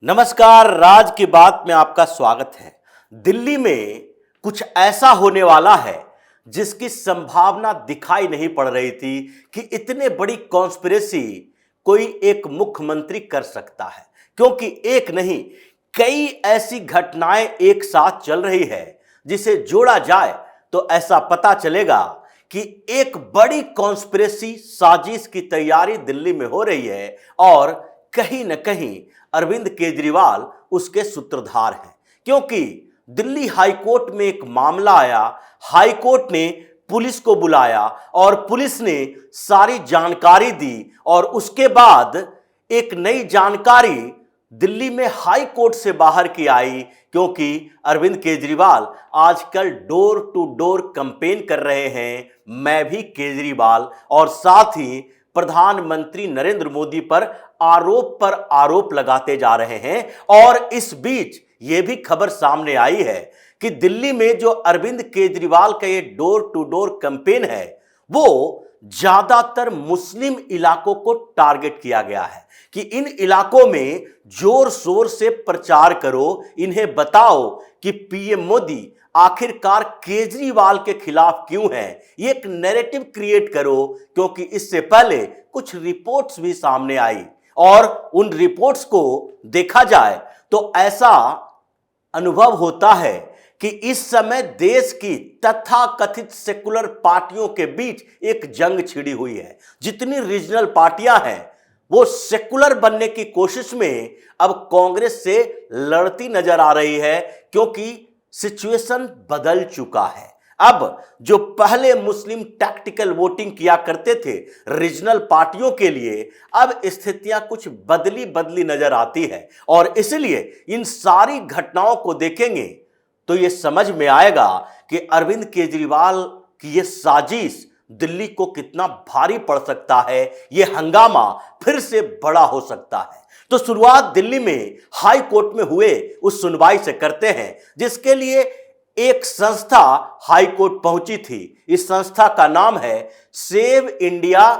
नमस्कार, राज की बात में आपका स्वागत है। दिल्ली में कुछ ऐसा होने वाला है जिसकी संभावना दिखाई नहीं पड़ रही थी कि इतने बड़ी कॉन्स्पिरेसी कोई एक मुख्यमंत्री कर सकता है, क्योंकि एक नहीं कई ऐसी घटनाएं एक साथ चल रही है जिसे जोड़ा जाए तो ऐसा पता चलेगा कि एक बड़ी कॉन्स्पिरेसी साजिश की तैयारी दिल्ली में हो रही है और कहीं न कहीं अरविंद केजरीवाल उसके सूत्रधार हैं। क्योंकि दिल्ली हाईकोर्ट में एक मामला आया, हाईकोर्ट ने पुलिस को बुलाया और पुलिस ने सारी जानकारी दी और उसके बाद एक नई जानकारी दिल्ली में हाई कोर्ट से बाहर की आई, क्योंकि अरविंद केजरीवाल आजकल डोर टू डोर कैंपेन कर रहे हैं, मैं भी केजरीवाल, और साथ ही प्रधानमंत्री नरेंद्र मोदी पर आरोप लगाते जा रहे हैं। और इस बीच यह भी खबर सामने आई है कि दिल्ली में जो अरविंद केजरीवाल का ये डोर टू डोर कैंपेन है वो ज्यादातर मुस्लिम इलाकों को टारगेट किया गया है कि इन इलाकों में जोर शोर से प्रचार करो, इन्हें बताओ कि पीएम मोदी आखिरकार केजरीवाल के खिलाफ क्यों है, ये एक नैरेटिव क्रिएट करो। क्योंकि इससे पहले कुछ रिपोर्ट्स भी सामने आई और उन रिपोर्ट्स को देखा जाए तो ऐसा अनुभव होता है कि इस समय देश की तथाकथित सेकुलर पार्टियों के बीच एक जंग छिड़ी हुई है। जितनी रीजनल पार्टियां हैं वो सेकुलर बनने की कोशिश में अब कांग्रेस से लड़ती नजर आ रही है, क्योंकि सिचुएशन बदल चुका है। अब जो पहले मुस्लिम टैक्टिकल वोटिंग किया करते थे रीजनल पार्टियों के लिए, अब स्थितियां कुछ बदली नजर आती है। और इसलिए इन सारी घटनाओं को देखेंगे तो यह समझ में आएगा कि अरविंद केजरीवाल की यह साजिश दिल्ली को कितना भारी पड़ सकता है, यह हंगामा फिर से बड़ा हो सकता है। तो शुरुआत दिल्ली में हाई कोर्ट में हुए उस सुनवाई से करते हैं, जिसके लिए एक संस्था हाई कोर्ट पहुंची थी। इस संस्था का नाम है सेव इंडिया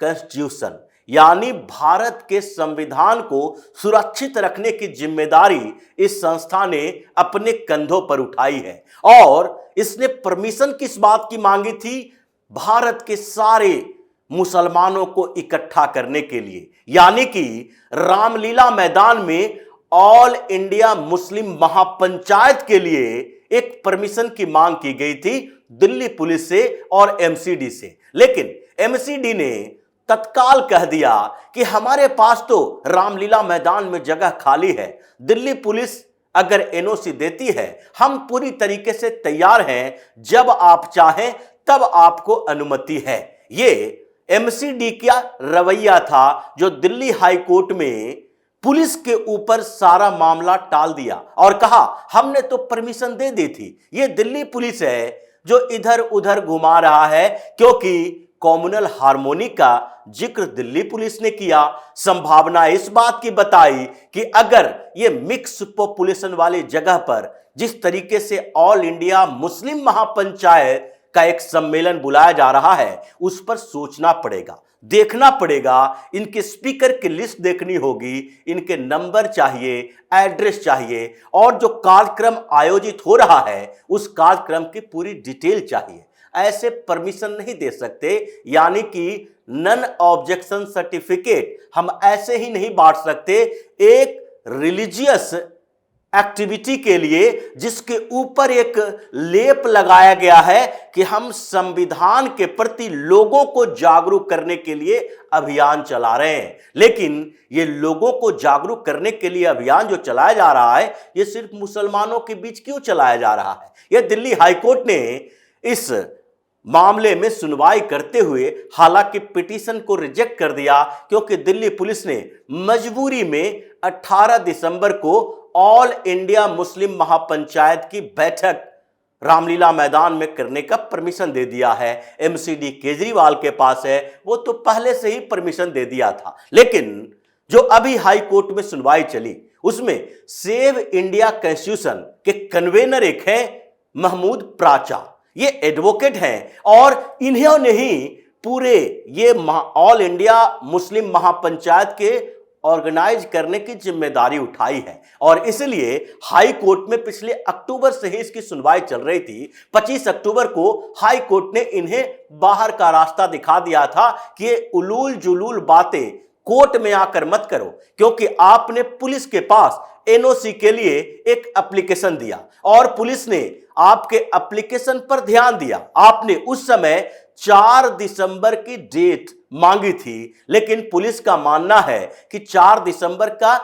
कॉन्स्टिट्यूशन, यानी भारत के संविधान को सुरक्षित रखने की जिम्मेदारी इस संस्था ने अपने कंधों पर उठाई है। और इसने परमिशन किस बात की मांगी थी? भारत के सारे मुसलमानों को इकट्ठा करने के लिए, यानी कि रामलीला मैदान में ऑल इंडिया मुस्लिम महापंचायत के लिए एक परमिशन की मांग की गई थी दिल्ली पुलिस से और एमसीडी से। लेकिन एमसीडी ने तत्काल कह दिया कि हमारे पास तो रामलीला मैदान में जगह खाली है, दिल्ली पुलिस अगर एनओसी देती है हम पूरी तरीके से तैयार हैं, जब आप चाहें तब आपको अनुमति है। ये एमसीडी का रवैया था जो दिल्ली हाई कोर्ट में पुलिस के ऊपर सारा मामला टाल दिया और कहा हमने तो परमिशन दे दी थी, ये दिल्ली पुलिस है जो इधर उधर घुमा रहा है। क्योंकि कम्युनल हार्मोनी का जिक्र दिल्ली पुलिस ने किया, संभावना इस बात की बताई कि अगर ये मिक्स पॉपुलेशन वाली जगह पर जिस तरीके से ऑल इंडिया मुस्लिम महापंचायत का एक सम्मेलन बुलाया जा रहा है, उस पर सोचना पड़ेगा, देखना पड़ेगा, इनके स्पीकर की लिस्ट देखनी होगी, इनके नंबर चाहिए, एड्रेस चाहिए, और जो कार्यक्रम आयोजित हो रहा है उस कार्यक्रम की पूरी डिटेल चाहिए। ऐसे परमिशन नहीं दे सकते, यानी कि नन ऑब्जेक्शन सर्टिफिकेट हम ऐसे ही नहीं बांट सकते एक रिलीजियस एक्टिविटी के लिए जिसके ऊपर एक लेप लगाया गया है कि हम संविधान के प्रति लोगों को जागरूक करने के लिए अभियान चला रहे हैं। लेकिन ये लोगों को जागरूक करने के लिए अभियान जो चलाया जा रहा है ये सिर्फ मुसलमानों के बीच क्यों चलाया जा रहा है? यह दिल्ली हाईकोर्ट ने इस मामले में सुनवाई करते हुए हालांकि पिटीशन को रिजेक्ट कर दिया, क्योंकि दिल्ली पुलिस ने मजबूरी में 18 दिसंबर को ऑल इंडिया मुस्लिम महापंचायत की बैठक रामलीला मैदान में करने का परमिशन दे दिया है। एमसीडी केजरीवाल के पास है, वो तो पहले से ही परमिशन दे दिया था। लेकिन जो अभी हाई कोर्ट में सुनवाई चली उसमें सेव इंडिया कॉन्स्टिट्यूशन के कन्वेनर एक हैं महमूद प्राचा, ये एडवोकेट हैं और इन्होंने ही पूरे ये ऑल इंडिया मुस्लिम महापंचायत के ऑर्गेनाइज करने की जिम्मेदारी उठाई है और इसलिए हाई कोर्ट में पिछले अक्टूबर से ही इसकी सुनवाई चल रही थी। 25 अक्टूबर को हाई कोर्ट ने इन्हें बाहर का रास्ता दिखा दिया था कि ये उलूल जुलूल बातें कोर्ट में आकर मत करो, क्योंकि आपने पुलिस के पास एनओसी के लिए एक एप्लीकेशन दिया और पुलिस ने आपके एप्लीकेशन पर ध्यान दिया। आपने उस समय 4 दिसंबर की डेट मांगी थी, लेकिन पुलिस का मानना है कि 4 दिसंबर का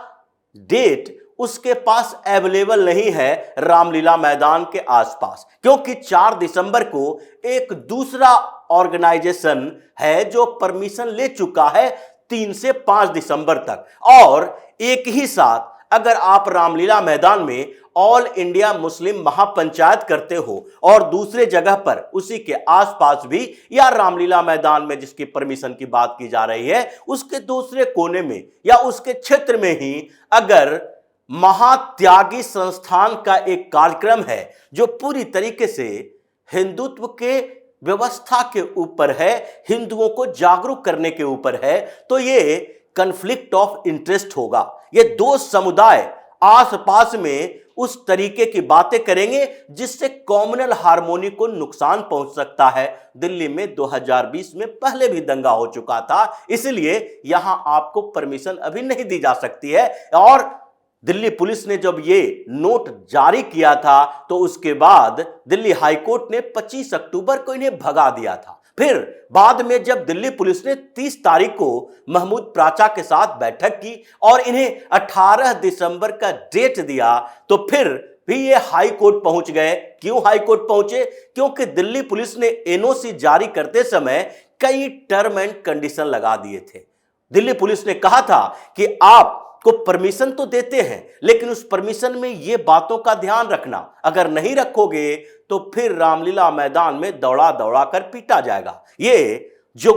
डेट उसके पास अवेलेबल नहीं है रामलीला मैदान के आसपास, क्योंकि 4 दिसंबर को एक दूसरा ऑर्गेनाइजेशन है जो परमिशन ले चुका है 3 से 5 दिसंबर तक। और एक ही साथ अगर आप रामलीला मैदान में ऑल इंडिया मुस्लिम महापंचायत करते हो और दूसरे जगह पर उसी के आसपास भी या रामलीला मैदान में जिसकी परमिशन की बात की जा रही है उसके दूसरे कोने में या उसके क्षेत्र में ही अगर महात्यागी संस्थान का एक कार्यक्रम है जो पूरी तरीके से हिंदुत्व के व्यवस्था के ऊपर है, हिंदुओं को जागरूक करने के ऊपर है, तो ये कन्फ्लिक्ट ऑफ इंटरेस्ट होगा। ये दो समुदाय आसपास में उस तरीके की बातें करेंगे जिससे कॉम्युनल हार्मोनी को नुकसान पहुंच सकता है। दिल्ली में 2020 में पहले भी दंगा हो चुका था, इसलिए यहां आपको परमिशन अभी नहीं दी जा सकती है। और दिल्ली पुलिस ने जब ये नोट जारी किया था तो उसके बाद दिल्ली हाईकोर्ट ने 25 अक्टूबर को इन्हें भगा दिया था। फिर बाद में जब दिल्ली पुलिस ने 30 तारीख को महमूद प्राचा के साथ बैठक की और इन्हें 18 दिसंबर का डेट दिया तो फिर भी ये हाई कोर्ट पहुंच गए। क्यों हाई कोर्ट पहुंचे? क्योंकि दिल्ली पुलिस ने एनओसी जारी करते समय कई टर्म एंड कंडीशन लगा दिए थे। दिल्ली पुलिस ने कहा था कि आप को परमिशन तो देते हैं, लेकिन उस परमिशन में ये बातों का ध्यान रखना, अगर नहीं रखोगे तो फिर रामलीला मैदान में दौड़ा दौड़ा कर पीटा जाएगा। ये जो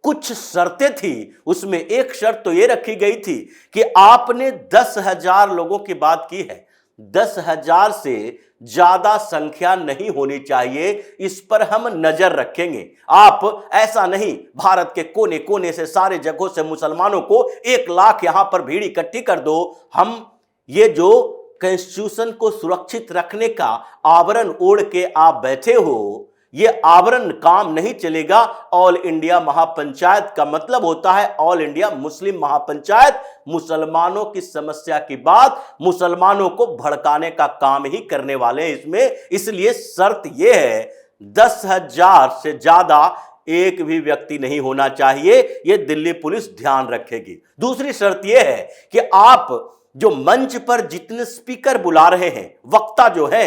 कुछ शर्तें थी उसमें एक शर्त तो ये रखी गई थी कि आपने 10,000 लोगों की बात की है, 10,000 से ज्यादा संख्या नहीं होनी चाहिए, इस पर हम नजर रखेंगे। आप ऐसा नहीं भारत के कोने कोने से सारे जगहों से मुसलमानों को 1 लाख यहां पर भीड़ इकट्ठी कर दो। हम ये जो कॉन्स्टिट्यूशन को सुरक्षित रखने का आवरण ओढ़ के आप बैठे हो, ये आवरण काम नहीं चलेगा। ऑल इंडिया महापंचायत का मतलब होता है ऑल इंडिया मुस्लिम महापंचायत, मुसलमानों की समस्या की बात मुसलमानों को भड़काने का काम ही करने वाले हैं इसमें। इसलिए शर्त यह है 10,000 से ज्यादा एक भी व्यक्ति नहीं होना चाहिए, यह दिल्ली पुलिस ध्यान रखेगी। दूसरी शर्त यह है कि आप जो मंच पर जितने स्पीकर बुला रहे हैं, वक्ता जो है,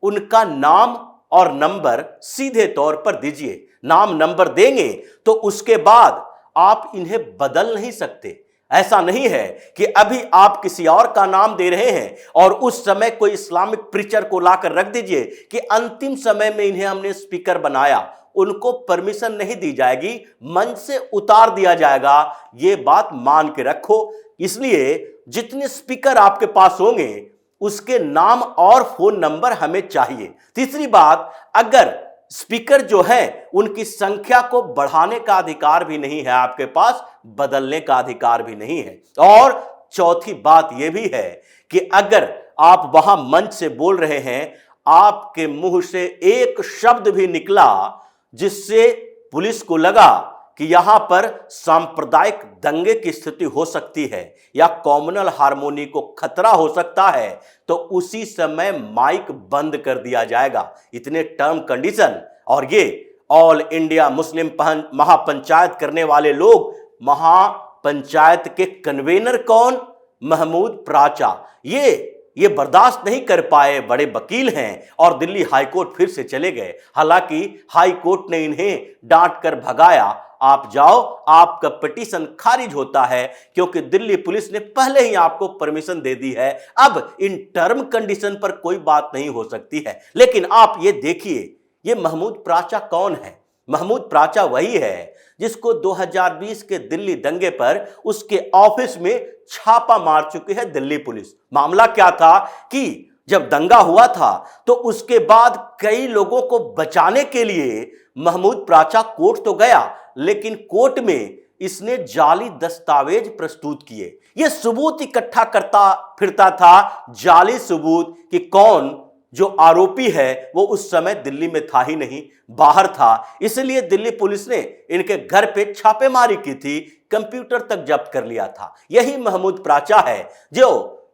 उनका नाम और नंबर सीधे तौर पर दीजिए। नाम नंबर देंगे तो उसके बाद आप इन्हें बदल नहीं सकते। ऐसा नहीं है कि अभी आप किसी और का नाम दे रहे हैं और उस समय कोई इस्लामिक प्रीचर को लाकर रख दीजिए कि अंतिम समय में इन्हें हमने स्पीकर बनाया, उनको परमिशन नहीं दी जाएगी, मंच से उतार दिया जाएगा। ये बात मान के रखो। इसलिए जितने स्पीकर आपके पास होंगे उसके नाम और फोन नंबर हमें चाहिए। तीसरी बात, अगर स्पीकर जो है उनकी संख्या को बढ़ाने का अधिकार भी नहीं है आपके पास, बदलने का अधिकार भी नहीं है। और चौथी बात यह भी है कि अगर आप वहां मंच से बोल रहे हैं, आपके मुंह से एक शब्द भी निकला जिससे पुलिस को लगा कि यहां पर सांप्रदायिक दंगे की स्थिति हो सकती है या कॉम्युनल हार्मोनी को खतरा हो सकता है, तो उसी समय माइक बंद कर दिया जाएगा। इतने टर्म कंडीशन। और ये ऑल इंडिया मुस्लिम महापंचायत करने वाले लोग, महापंचायत के कन्वेनर कौन? महमूद प्राचा। ये बर्दाश्त नहीं कर पाए, बड़े वकील हैं और दिल्ली हाईकोर्ट फिर से चले गए। हालांकि हाईकोर्ट ने इन्हें डांट कर भगाया, आप जाओ, आपका पिटीशन खारिज होता है क्योंकि दिल्ली पुलिस ने पहले ही आपको परमिशन दे दी है। अब इन टर्म कंडीशन पर कोई बात नहीं हो सकती है। लेकिन आप ये देखिए, ये महमूद प्राचा कौन है? महमूद प्राचा वही है जिसको 2020 के दिल्ली दंगे पर उसके ऑफिस में छापा मार चुकी है दिल्ली पुलिस। मामला क्या था कि जब दंगा हुआ था तो उसके बाद कई लोगों को बचाने के लिए महमूद प्राचा कोर्ट तो गया, लेकिन कोर्ट में इसने जाली दस्तावेज प्रस्तुत किए। यह सबूत इकट्ठा करता फिरता था, जाली सबूत कि कौन जो आरोपी है वो उस समय दिल्ली में था ही नहीं, बाहर था। इसलिए दिल्ली पुलिस ने इनके घर पे छापेमारी की थी, कंप्यूटर तक जब्त कर लिया था। यही महमूद प्राचा है जो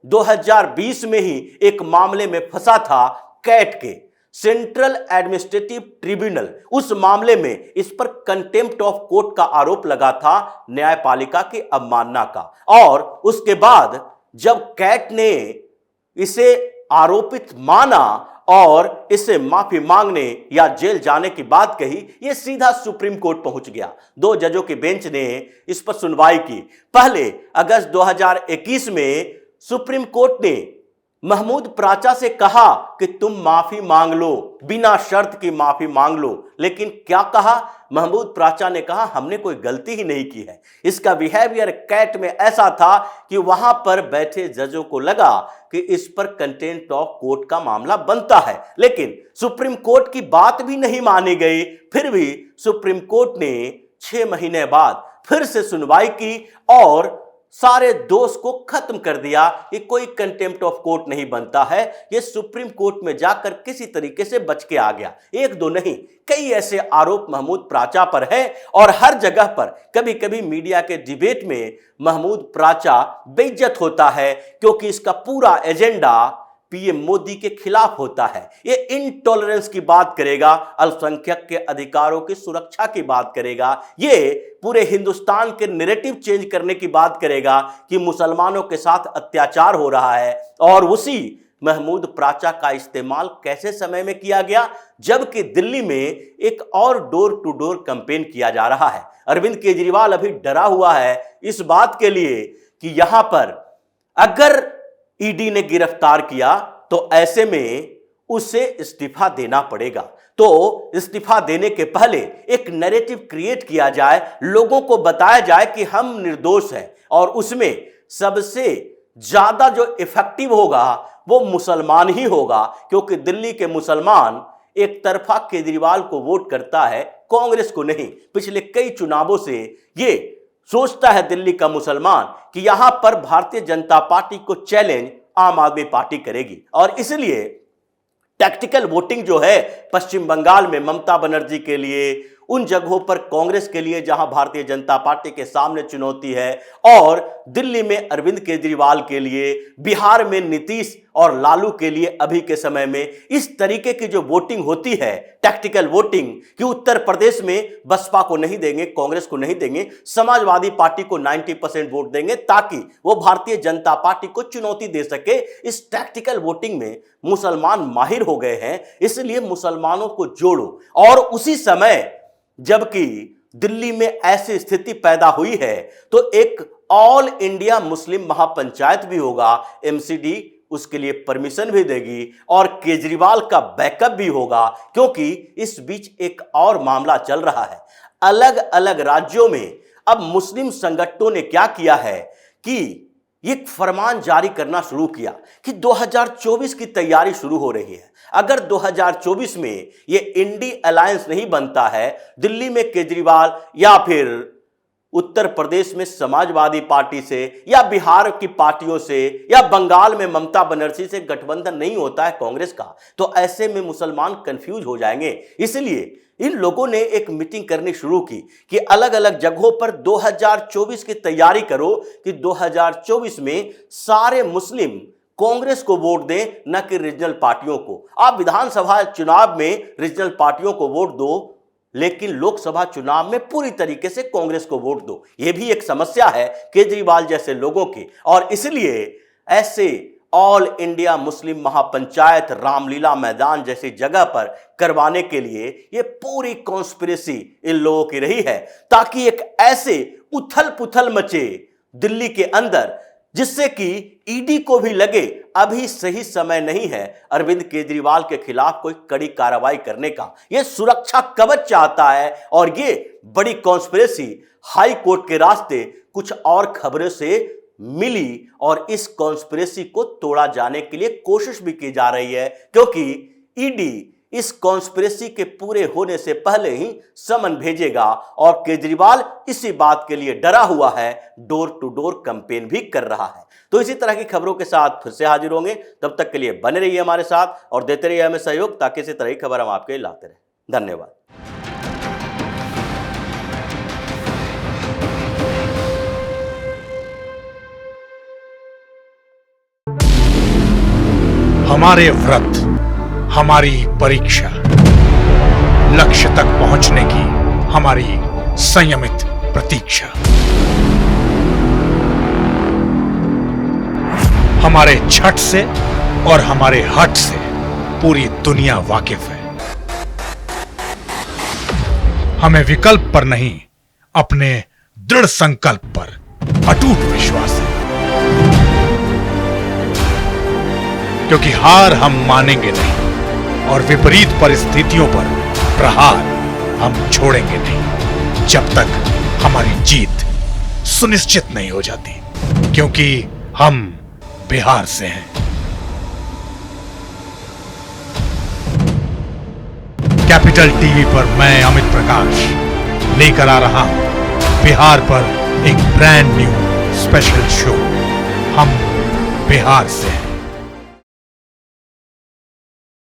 2020 में ही एक मामले में फंसा था, कैट के सेंट्रल एडमिनिस्ट्रेटिव ट्रिब्यूनल। उस मामले में इस पर कंटेम्प्ट ऑफ कोर्ट का आरोप लगा था, न्यायपालिका की अवमानना का। और उसके बाद जब कैट ने इसे आरोपित माना और इसे माफी मांगने या जेल जाने की बात कही, यह सीधा सुप्रीम कोर्ट पहुंच गया। 2 जजों के बेंच ने इस पर सुनवाई की। पहले अगस्त 2021 में सुप्रीम कोर्ट ने महमूद प्राचा से कहा कि तुम माफी मांग लो, बिना शर्त की माफी मांग लो। लेकिन क्या कहा महमूद प्राचा ने? कहा हमने कोई गलती ही नहीं की है। इसका बिहेवियर कैट में ऐसा था कि वहां पर बैठे जजों को लगा कि इस पर कंटेम्प्ट ऑफ कोर्ट का मामला बनता है, लेकिन सुप्रीम कोर्ट की बात भी नहीं मानी गई। फिर भी सुप्रीम कोर्ट ने 6 महीने बाद फिर से सुनवाई की और सारे दोष को खत्म कर दिया कि कोई कंटेम्प्ट ऑफ कोर्ट नहीं बनता है। यह सुप्रीम कोर्ट में जाकर किसी तरीके से बच के आ गया। 1-2 नहीं, कई ऐसे आरोप महमूद प्राचा पर है और हर जगह पर कभी कभी मीडिया के डिबेट में महमूद प्राचा बेइज्जत होता है, क्योंकि इसका पूरा एजेंडा पीएम मोदी के खिलाफ होता है। ये इनटॉलरेंस की बात करेगा, अल्पसंख्यक के अधिकारों की सुरक्षा की बात करेगा, ये पूरे हिंदुस्तान के नैरेटिव चेंज करने की बात करेगा कि मुसलमानों के साथ अत्याचार हो रहा है। और उसी महमूद प्राचा का इस्तेमाल कैसे समय में किया गया, जबकि दिल्ली में एक और डोर टू डोर कैंपेन किया जा रहा है। अरविंद केजरीवाल अभी डरा हुआ है इस बात के लिए कि यहां पर अगर ईडी ने गिरफ्तार किया तो ऐसे में उसे इस्तीफा देना पड़ेगा। तो इस्तीफा देने के पहले एक नैरेटिव क्रिएट किया जाए, लोगों को बताया जाए कि हम निर्दोष हैं, और उसमें सबसे ज्यादा जो इफेक्टिव होगा वो मुसलमान ही होगा, क्योंकि दिल्ली के मुसलमान एक तरफा केजरीवाल को वोट करता है, कांग्रेस को नहीं। पिछले कई चुनावों से ये सोचता है दिल्ली का मुसलमान कि यहां पर भारतीय जनता पार्टी को चैलेंज आम आदमी पार्टी करेगी, और इसलिए टैक्टिकल वोटिंग जो है पश्चिम बंगाल में ममता बनर्जी के लिए, उन जगहों पर कांग्रेस के लिए जहां भारतीय जनता पार्टी के सामने चुनौती है, और दिल्ली में अरविंद केजरीवाल के लिए, बिहार में नीतीश और लालू के लिए अभी के समय में इस तरीके की जो वोटिंग होती है, टैक्टिकल वोटिंग, कि उत्तर प्रदेश में बसपा को नहीं देंगे, कांग्रेस को नहीं देंगे, समाजवादी पार्टी को 90% वोट देंगे ताकि वो भारतीय जनता पार्टी को चुनौती दे सके। इस टैक्टिकल वोटिंग में मुसलमान माहिर हो गए हैं, इसलिए मुसलमानों को जोड़ो। और उसी समय जबकि दिल्ली में ऐसी स्थिति पैदा हुई है तो एक ऑल इंडिया मुस्लिम महापंचायत भी होगा, एमसीडी उसके लिए परमिशन भी देगी और केजरीवाल का बैकअप भी होगा, क्योंकि इस बीच एक और मामला चल रहा है। अलग अलग राज्यों में अब मुस्लिम संगठनों ने क्या किया है कि एक फरमान जारी करना शुरू किया कि 2024 की तैयारी शुरू हो रही है। अगर 2024 में ये इंडी अलायंस नहीं बनता है, दिल्ली में केजरीवाल या फिर उत्तर प्रदेश में समाजवादी पार्टी से या बिहार की पार्टियों से या बंगाल में ममता बनर्जी से गठबंधन नहीं होता है कांग्रेस का, तो ऐसे में मुसलमान कंफ्यूज हो जाएंगे। इसलिए इन लोगों ने एक मीटिंग करनी शुरू की कि अलग अलग जगहों पर 2024 की तैयारी करो कि 2024 में सारे मुस्लिम कांग्रेस को वोट दें, न कि रीजनल पार्टियों को। आप विधानसभा चुनाव में रीजनल पार्टियों को वोट दो, लेकिन लोकसभा चुनाव में पूरी तरीके से कांग्रेस को वोट दो। यह भी एक समस्या है केजरीवाल जैसे लोगों की, और इसलिए ऐसे ऑल इंडिया मुस्लिम महापंचायत रामलीला मैदान जैसी जगह पर करवाने के लिए ये पूरी कॉन्स्पिरेसी इन लोगों की रही है, ताकि एक ऐसे उथल पुथल मचे दिल्ली के अंदर जिससे कि ईडी को भी लगे अभी सही समय नहीं है अरविंद केजरीवाल के खिलाफ कोई कड़ी कार्रवाई करने का। यह सुरक्षा कवच चाहता है, और ये बड़ी कॉन्स्पिरेसी हाई कोर्ट के रास्ते कुछ और खबरों से मिली, और इस कॉन्स्पिरेसी को तोड़ा जाने के लिए कोशिश भी की जा रही है, क्योंकि ईडी इस कॉन्स्पिरेसी के पूरे होने से पहले ही समन भेजेगा और केजरीवाल इसी बात के लिए डरा हुआ है, डोर टू डोर कैंपेन भी कर रहा है। तो इसी तरह की खबरों के साथ फिर से हाजिर होंगे, तब तक के लिए बने रहिए हमारे साथ और देते रहिए हमें सहयोग, ताकि इसी तरह की खबर हम आपके लिए लाते रहें। धन्यवाद। हमारे व्रत, हमारी परीक्षा, लक्ष्य तक पहुंचने की हमारी संयमित प्रतीक्षा। हमारे छठ से और हमारे हठ से पूरी दुनिया वाकिफ है। हमें विकल्प पर नहीं, अपने दृढ़ संकल्प पर अटूट विश्वास है। क्योंकि हार हम मानेंगे नहीं और विपरीत परिस्थितियों पर प्रहार हम छोड़ेंगे नहीं, जब तक हमारी जीत सुनिश्चित नहीं हो जाती। क्योंकि हम बिहार से हैं। कैपिटल टीवी पर मैं अमित प्रकाश लेकर आ रहा हूं बिहार पर एक ब्रांड न्यू स्पेशल शो, हम बिहार से हैं।